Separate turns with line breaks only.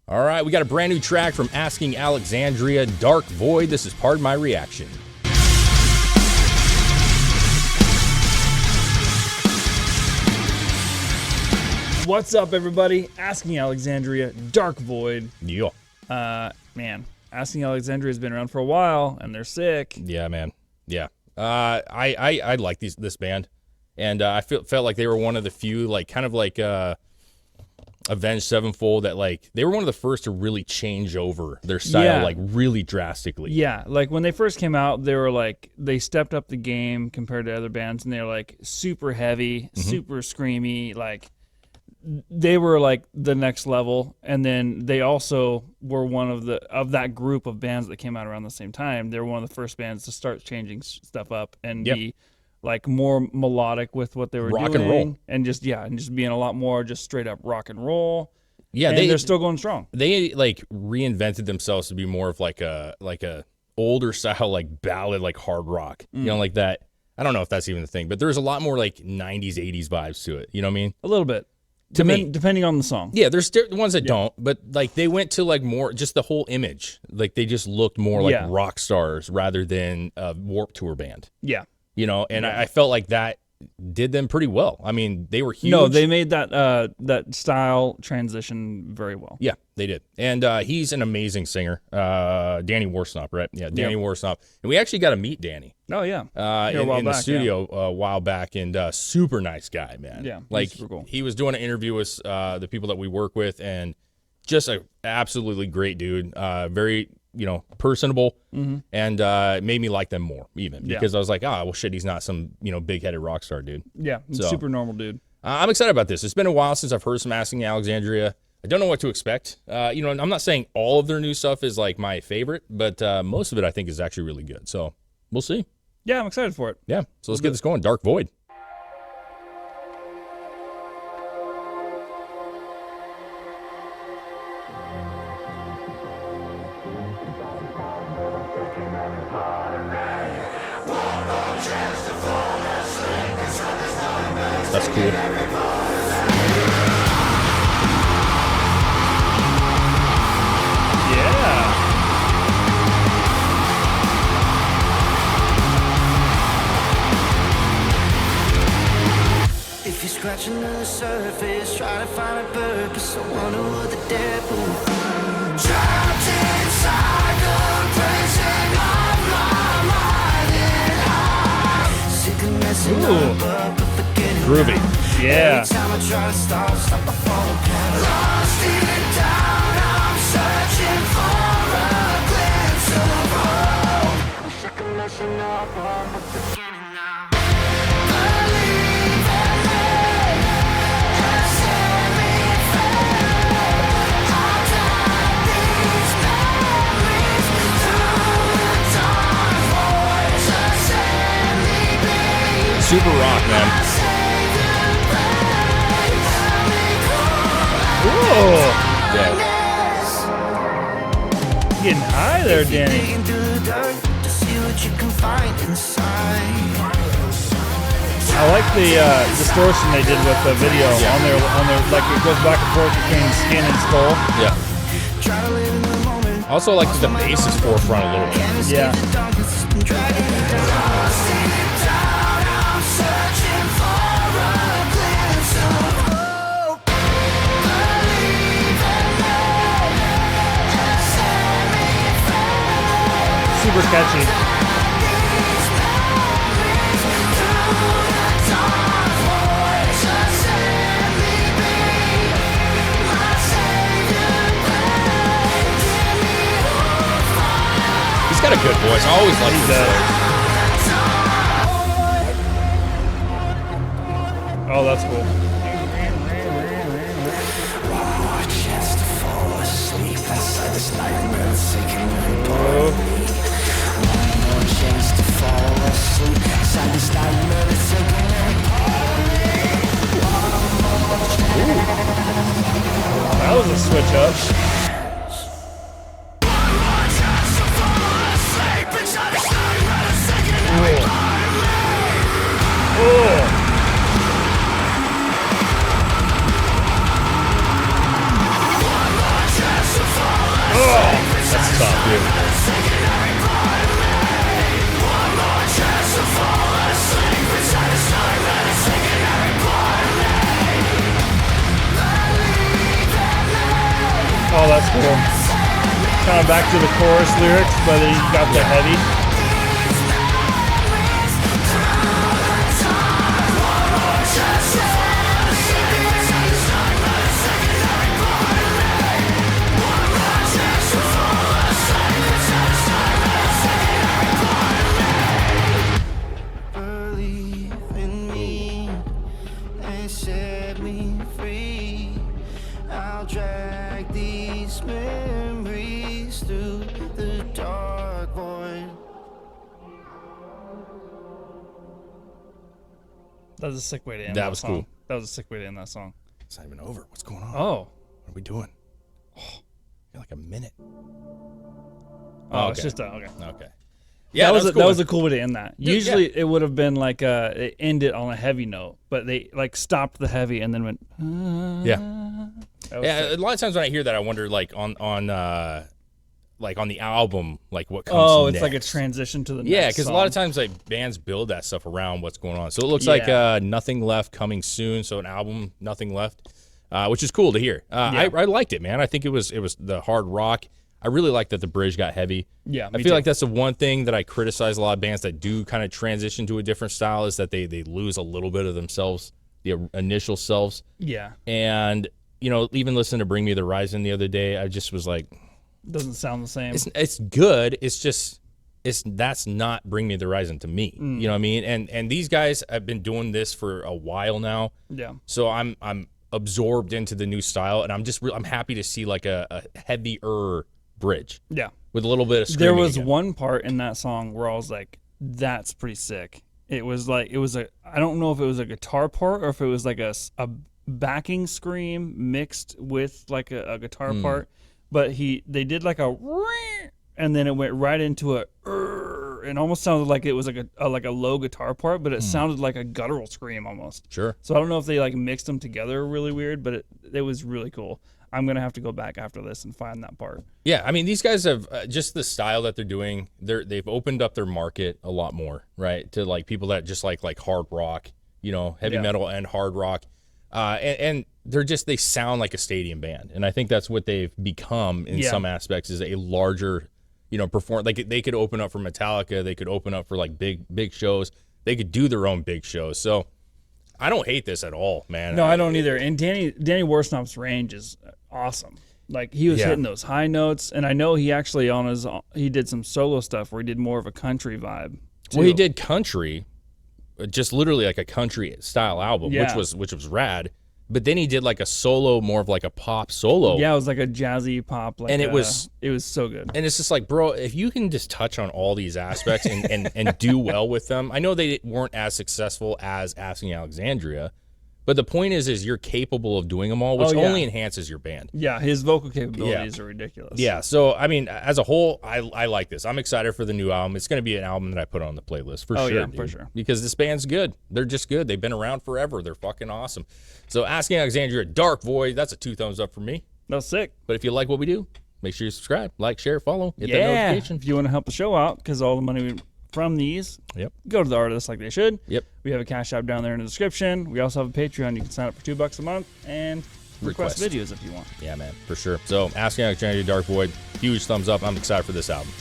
All right, we got a brand new track from Asking Alexandria, Dark Void. This is Pardon My Reaction.
What's up, everybody? Asking Alexandria, Dark Void.
Yeah.
Man, Asking Alexandria has been around for a while, and they're sick.
Yeah, man. Yeah. I like this band, and I felt like they were one of the few, like, kind of like Avenged Sevenfold, that, like, they were one of the first to really change over their style, like, really drastically.
Yeah, like, when they first came out, they were, like, they stepped up the game compared to other bands, and they were, like, super heavy, super screamy, like, they were like the next level. And then they also were one of that group of bands that came out around the same time. They were one of the first bands to start changing stuff up and be like more melodic with what they were doing.
Rock and roll.
And just being a lot more just straight up rock and roll.
Yeah,
and they're still going strong.
They like reinvented themselves to be more of like a older style, like ballad, like hard rock. You know, like that. I don't know if that's even the thing, but there's a lot more like 90s, 80s vibes to it. You know what I mean?
A little bit. Depending on the song.
Yeah, there's ones that don't, but like they went to like more just the whole image. Like they just looked more like rock stars rather than a Warped Tour band. Yeah. You know, and I felt like that did them pretty well. I mean, they were huge.
No, they made that style transition very well.
Yeah, they did. And he's an amazing singer. Danny Worsnop, right? Yeah, Danny Worsnop. And we actually got to meet Danny.
Oh, yeah.
In the studio a while back, and super nice guy, man.
Yeah,
like
super cool.
He was doing an interview with the people that we work with, and just an absolutely great dude. Very, personable, and made me like them more, even because I was like, well, shit, he's not some big-headed rock star dude.
Yeah, super normal dude.
I'm excited about this. It's been a while since I've heard some Asking Alexandria. I don't know what to expect. I'm not saying all of their new stuff is like my favorite, but most of it I think is actually really good. So we'll see.
Yeah, I'm excited for it.
Yeah, so let's get this going. Dark Void. That's cool.
Yeah.
If you're scratching on the surface, try to find a purpose. I wonder what the depth will find. Trapped inside the prison of my mind and I. Sick of messing up, but forgetting.
Groovy. Yeah.
Every time I try to stop I fall apart. Lost in down, I'm searching for a glimpse of hope. I'm sick of messing up, but forgetting now. Believe in me, and set me free. I'll drag these memories through the dark void to set me be.
Super rock, man.
Whoa.
Yeah.
Getting high there, Danny. I like the distortion they did with the video on their like it goes back and forth between skin and skull.
Yeah. Also like the bass is forefront a little bit.
Yeah. Super catchy.
He's got a good voice. I always liked his voice.
Oh, that's cool. That was a switch up.
tough, dude.
Oh, that's cool. Kind of back to the chorus lyrics, but then you got the heavy.
Believe in me and set me free. I'll drag these memories through the dark void.
That was a sick way to end
That
that
was
song.
cool.
That was a sick way to end that song.
It's not even over. What's going on?
Oh.
What are we doing? Oh, like a minute.
Oh, it's
okay.
just okay.
Okay. Yeah,
that was a cool way to end that.
Dude,
Usually
yeah.
it would have been like it ended on a heavy note, but they like stopped the heavy and then went.
Yeah.
That was
Yeah,
sick.
a lot of times when I hear that, I wonder, like on the album, like what comes.
Oh, it's
next.
like a transition to the next.
Yeah, because a lot of
song.
times like bands build that stuff around what's going on. So it looks
Yeah.
like Nothing Left coming soon. So an album, Nothing Left, which is cool to hear. I liked it, man. I think it was the hard rock. I really like that the bridge got heavy.
Yeah,
I feel like that's the one thing that I criticize a lot of bands that do kind of transition to a different style is that they lose a little bit of themselves, the initial selves.
Yeah,
And even listening to Bring Me the Horizon the other day, I just was like,
doesn't sound the same.
it's good. It's just that's not Bring Me the Horizon to me. You know what I mean? And these guys have been doing this for a while now.
Yeah,
So I'm absorbed into the new style, and I'm happy to see like a heavier bridge
yeah.
with a little bit of
There
screaming
was
again.
one part in that song where I was like, "That's pretty sick." It was I don't know if it was a guitar part or if it was like a backing scream mixed with like a guitar part, but they did like a and then it went right into a and almost sounded like it was like a low guitar part, but it sounded like a guttural scream almost.
Sure.
So I don't know if they like mixed them together really weird, but it was really cool. I'm gonna have to go back after this and find that part.
Yeah, I mean, these guys have just the style that they're doing. They've opened up their market a lot more, right? To like people that just like hard rock, heavy metal and hard rock, and they sound like a stadium band, and I think that's what they've become in some aspects is a larger, perform. Like they could open up for Metallica, they could open up for like big shows, they could do their own big shows. So I don't hate this at all, man.
No, I don't either. And Danny Worsnop's range is awesome. Like he was hitting those high notes, and I know he actually he did some solo stuff where he did more of a country vibe. Too.
Well, he did country, just literally like a country style album,
Yeah.
which was rad. But then he did like a solo, more of like a pop solo.
Yeah, it was like a jazzy pop. Like
And it was
so good.
And it's just like, bro, if you can just touch on all these aspects and do well with them. I know they weren't as successful as Asking Alexandria, but the point is you're capable of doing them all, which only enhances your band.
Yeah, his vocal capabilities are ridiculous.
Yeah, so I mean, as a whole, I like this. I'm excited for the new album. It's going to be an album that I put on the playlist for sure.
Yeah,
dude.
for sure.
Because this band's good. They're just good. They've been around forever. They're fucking awesome. So Asking Alexandria, Dark Void, that's a 2 thumbs up for me.
That was sick.
But if you like what we do, make sure you subscribe, like, share, follow, hit that
Yeah,
notification.
if you want to help the show out, because all the money from these
Yep.
go to the artists like they should.
Yep.
We have a Cash App down there in the description. We also have a Patreon. You can sign up for $2 a month and request videos if you want.
Yeah, man, for sure. So Asking Alexandria, Dark Void, huge thumbs up. I'm excited for this album.